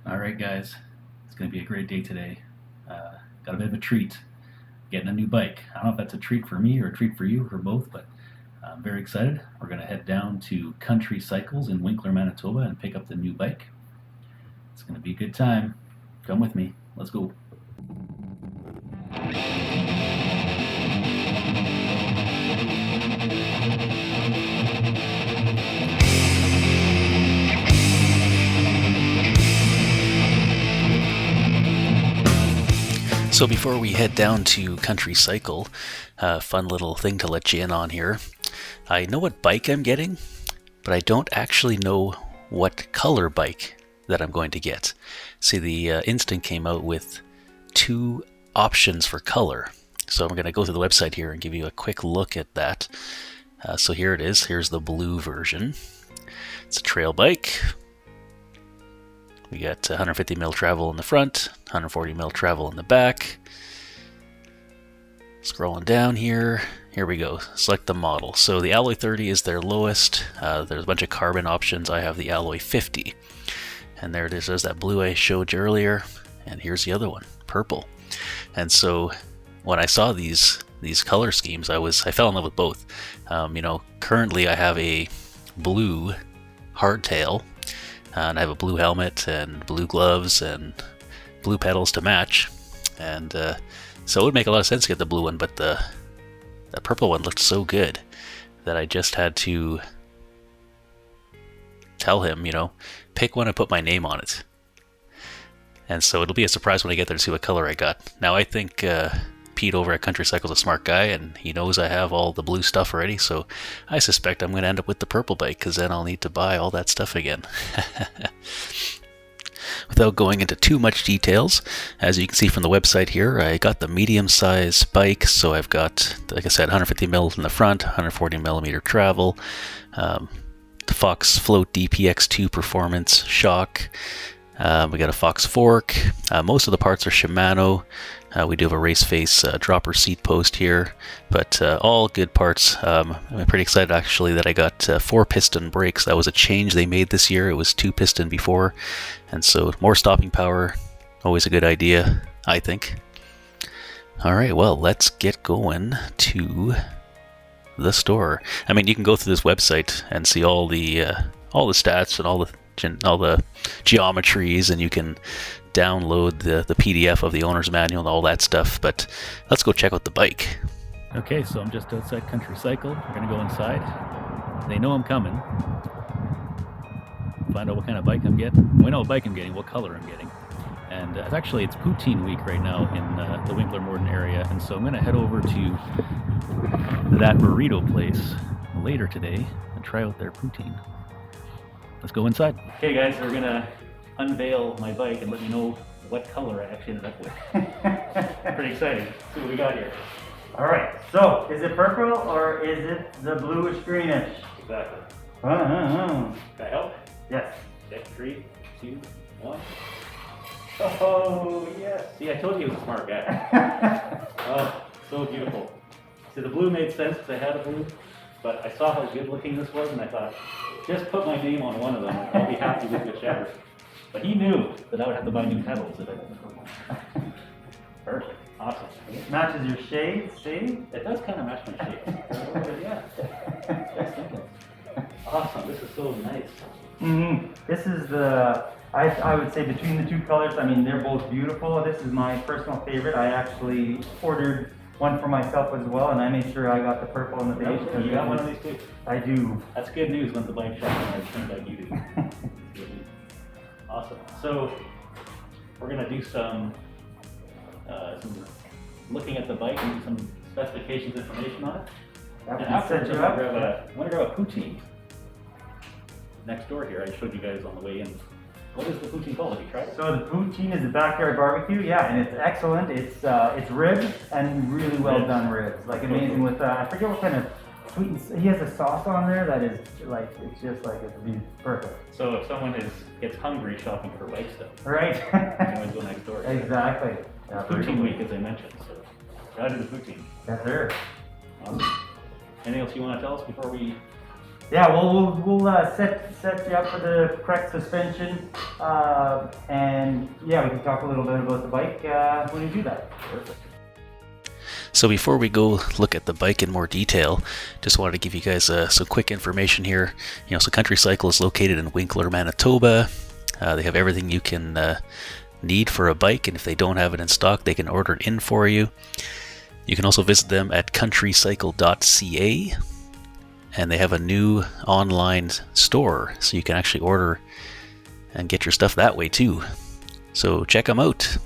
All right, guys, it's going to be a great day today. Got a bit of a treat, getting a new bike. I don't know if that's a treat for me or a treat for you or both, but I'm very excited. We're going to head down to Country Cycles in Winkler, Manitoba, and pick up the new bike. It's going to be a good time. Come with me. Let's go. So before we head down to Country Cycle, fun little thing to let you in on here. I know what bike I'm getting, but I don't actually know what color bike that I'm going to get. See, the Instinct came out with two options for color. So I'm going to go through the website here and give you a quick look at that. So here it is. Here's the blue version. It's a trail bike. We got 150 mil travel in the front, 140 mil travel in the back. Scrolling down here, here we go. Select the model. So the Alloy 30 is their lowest. There's a bunch of carbon options. I have the Alloy 50. And there it is. There's that blue I showed you earlier. And here's the other one, purple. And so when I saw these color schemes, I fell in love with both. Currently I have a blue hardtail. And I have a blue helmet and blue gloves and blue pedals to match. And so it would make a lot of sense to get the blue one, but the purple one looked so good that I just had to tell him, pick one and put my name on it. And so it'll be a surprise when I get there to see what color I got. Now I think Pete over at Country Cycle's a smart guy, and he knows I have all the blue stuff already, so I suspect I'm going to end up with the purple bike, because then I'll need to buy all that stuff again. Without going into too much details, as you can see from the website here, I got the medium-size bike, so I've got, like I said, 150 mil in the front, 140 millimeter travel, the Fox Float DPX2 Performance shock. We got a Fox fork. Most of the parts are Shimano. We do have a race face dropper seat post here, but all good parts. I'm pretty excited actually that I got 4-piston brakes. That was a change they made this year. It was 2-piston before, and so more stopping power, always a good idea, I think. All right, well, let's get going to the store. I mean, you can go through this website and see all the stats and all the geometries, and you can download the PDF of the owner's manual and all that stuff, but let's go check out the bike. Okay, so I'm just outside Country Cycle. We're going to go inside. They know I'm coming. Find out what kind of bike I'm getting. We know what bike I'm getting, what color I'm getting. And it's poutine week right now in the Winkler Morden area, and so I'm going to head over to that burrito place later today and try out their poutine. Let's go inside. Okay guys, we're going to unveil my bike and let me know what color I actually ended up with. Pretty exciting. See what we got here. All right, so is it purple or is it the bluish greenish? Exactly. Uh-huh. Can I help? Yes. Okay, 3, 2, 1. Oh, yes. See, I told you he was a smart guy. Oh, so beautiful. See, the blue made sense because I had a blue, but I saw how good looking this was and I thought, just put my name on one of them and I'll be happy with whichever. But he knew that I would have to buy new pedals if I didn't put one. Perfect. Awesome. It matches your shades, see? It does kind of match my shades. Yeah. Just thinking. Awesome. This is so nice. Mm-hmm. This is I would say between the two colors, I mean, they're both beautiful. This is my personal favorite. I actually ordered one for myself as well, and I made sure I got the purple and the beige. You got one of these too? I do. That's good news when the bike shop has turned like you do. Awesome. So we're going to do some looking at the bike and do some specifications information on it. And afterwards, I'm going to grab a poutine next door here. I showed you guys on the way in. What is the poutine called? Have you tried it? So the poutine is a backyard barbecue, yeah, and it's excellent. It's ribs and really well done ribs, like amazing with I forget what kind of sweet. He has a sauce on there that is like it's perfect. So if someone gets hungry shopping for bike stuff, right? you can always go next door. Exactly. Yeah, poutine week, as I mentioned. So right to the poutine. Yes, sir. Awesome. Anything else you want to tell us before we Yeah, well, we'll set you up for the correct suspension, and yeah, we can talk a little bit about the bike when you do that. Perfect. So before we go look at the bike in more detail, just wanted to give you guys some quick information here. So Country Cycle is located in Winkler, Manitoba. They have everything you can need for a bike, and if they don't have it in stock, they can order it in for you. You can also visit them at countrycycle.ca, and they have a new online store, so you can actually order and get your stuff that way too. So check them out.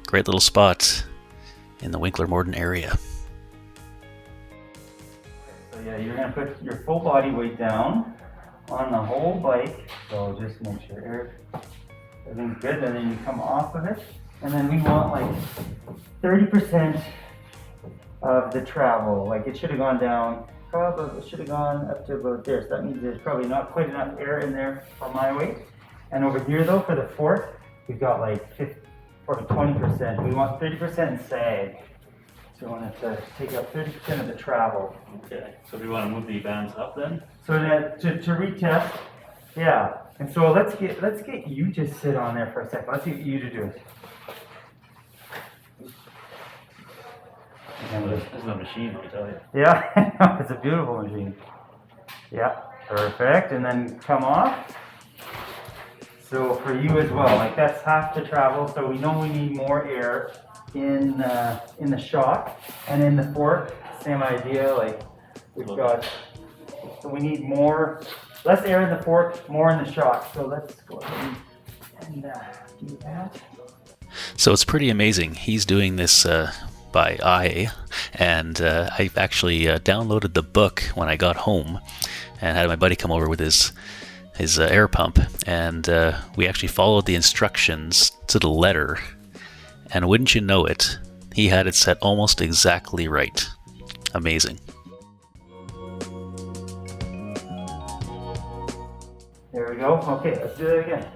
Great little spot in the Winkler Morden area. So yeah, you're gonna put your full body weight down on the whole bike. So just make sure everything's good, and then you come off of it. And then we want like 30% of the travel. Like it should have gone down, probably should have gone up to about there. So that means there's probably not quite enough air in there for my weight. And over here though, for the fork, we've got like 20%. We want 30% sag. So we want it to take up 30% of the travel. Okay, so do we want to move the bands up then? So to retest, yeah. And so let's get you to sit on there for a second. Let's get you to do it. This is a machine, let me tell you. Yeah, it's a beautiful machine. Yeah, perfect. And then come off. So for you as well, like that's half the travel. So we know we need more air in the shock, and in the fork, same idea. Like we've got, so we need less air in the fork, more in the shock. So let's go ahead and do that. So it's pretty amazing. He's doing this by eye, and I actually downloaded the book when I got home and had my buddy come over with his air pump, and we actually followed the instructions to the letter, and wouldn't you know it, he had it set almost exactly right. Amazing. There we go. Okay, let's do it again.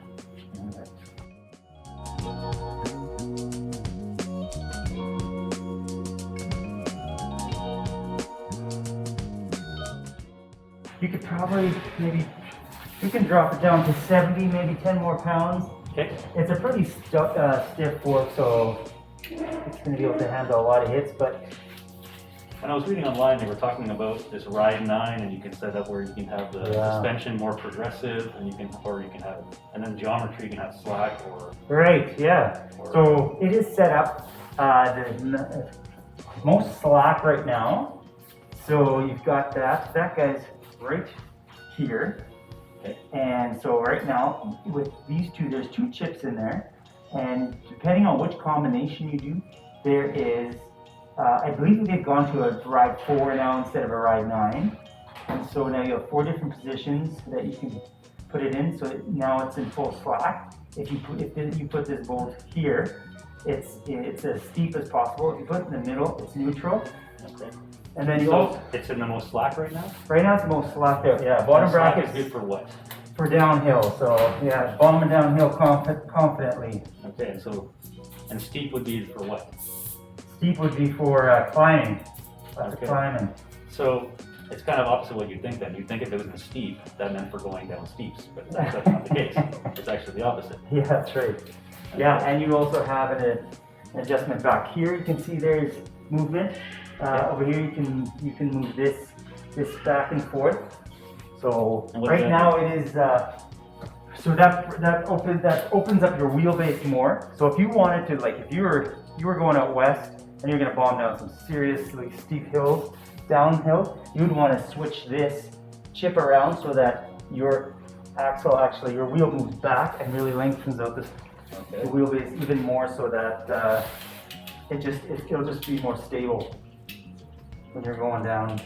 You could probably you can drop it down to 70, maybe 10 more pounds. Okay. It's a pretty stiff fork, so it's going to be able to handle a lot of hits. But When I was reading online, they were talking about this Ride 9, and you can set up where you can have the suspension more progressive, and you can have, and then geometry, you can have slack or. right, yeah. So it is set up the most slack right now. So you've got that guy's right here. Okay. And so right now with these two, there's 2 chips in there, and depending on which combination you do, there is, I believe they've gone to a Ride 4 now instead of a Ride 9. And so now you have 4 different positions that you can put it in. So now it's in full slack. If you put this bolt here, it's as steep as possible. If you put it in the middle, it's neutral. Okay. And then you So also, it's in the most slack right now? right now it's the most slack out. Yeah, bottom Slack bracket is good for what? for downhill. So yeah, bombing downhill confidently. Okay, and steep would be for what? Steep would be for climbing. Lots of Okay. climbing. So it's kind of opposite what you think then. You think if it was in steep, that meant for going down steeps, but that's not the case. It's actually the opposite. Yeah, that's right. Yeah, and you also have an adjustment back here. You can see there's movement. Over here you can move this back and forth. So right now it is so that opens up your wheelbase more. So if you wanted to, like, if you were going out west and you're gonna bomb down some seriously steep hills downhill, you'd want to switch this chip around so that your your wheel moves back and really lengthens out the wheelbase even more, so that it'll just be more stable when you're going down.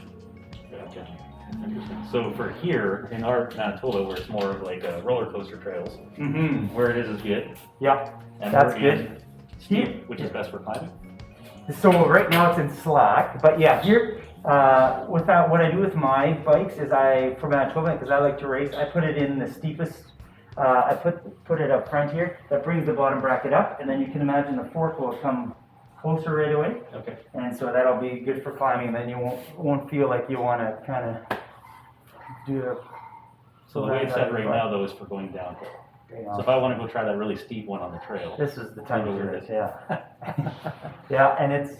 Gotcha. Interesting. So for here in our Manitoba, where it's more of like roller coaster trails, where it is good. Yeah, And that's we're good. in steep, which is best for climbing. So right now it's in slack, but yeah, here what I do with my bikes is for Manitoba, because I like to race, I put it in the steepest. I put it up front here. That brings the bottom bracket up, and then you can imagine the fork will come closer right away. Okay. And so that'll be good for climbing. Then you won't feel like you want to kind of do it. So the way it's set right now, though, is for going downhill. So if I want to go try that really steep one on the trail, this is the time to do it. it. Yeah. Yeah, and it's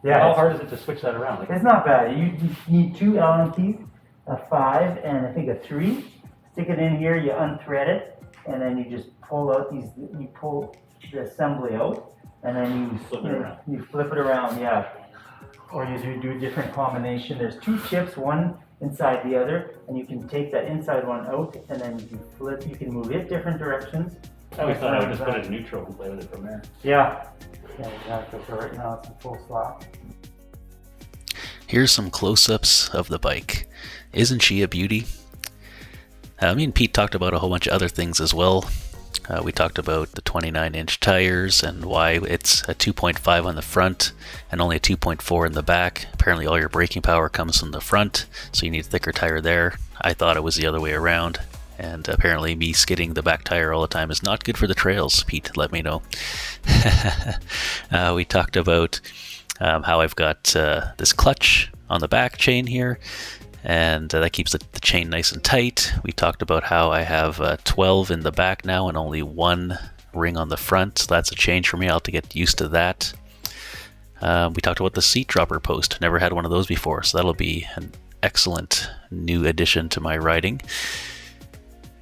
how hard is it to switch that around? Like, it's not bad. You need 2 Allen keys, a 5 and I think a 3. Stick it in here, you unthread it, and then you just pull out these. You pull the assembly out, and then you Flip it around. You flip it around, yeah. Or you do a different combination. There's 2 chips, one inside the other, and you can take that inside one out, and then you can flip. You can move it different directions. I always thought I would just put it in neutral and play with it from there. Yeah. Yeah, exactly. So right now it's in full slot. Here's some close-ups of the bike. Isn't she a beauty? Me and Pete talked about a whole bunch of other things as well. We talked about the 29-inch tires and why it's a 2.5 on the front and only a 2.4 in the back. Apparently all your braking power comes from the front, so you need a thicker tire there. I thought it was the other way around, and apparently me skidding the back tire all the time is not good for the trails. Pete let me know. We talked about how I've got this clutch on the back chain here, and that keeps the chain nice and tight. We talked about how I have 12 in the back now and only 1 ring on the front, so that's a change for me. I'll have to get used to that. We talked about the seat dropper post. Never had one of those before, so that'll be an excellent new addition to my riding.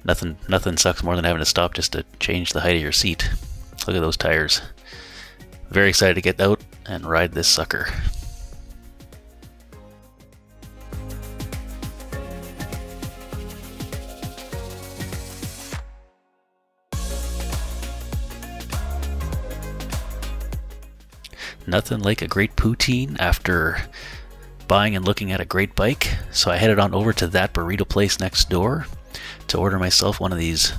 Nothing sucks more than having to stop just to change the height of your seat. Look at those tires. Very excited to get out and ride this sucker. Nothing like a great poutine after buying and looking at a great bike, so I headed on over to that burrito place next door to order myself one of these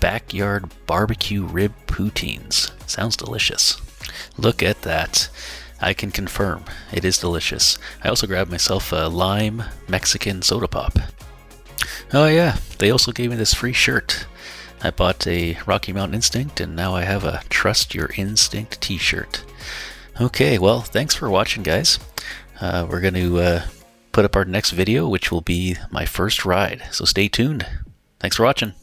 backyard barbecue rib poutines. Sounds delicious. Look at that. I can confirm it is delicious. I also grabbed myself a lime Mexican soda pop. Oh yeah, they also gave me this free shirt. I bought a Rocky Mountain Instinct, and now I have a Trust Your Instinct t-shirt. Okay, well, thanks for watching, guys. We're going to put up our next video, which will be my first ride, so stay tuned. Thanks for watching.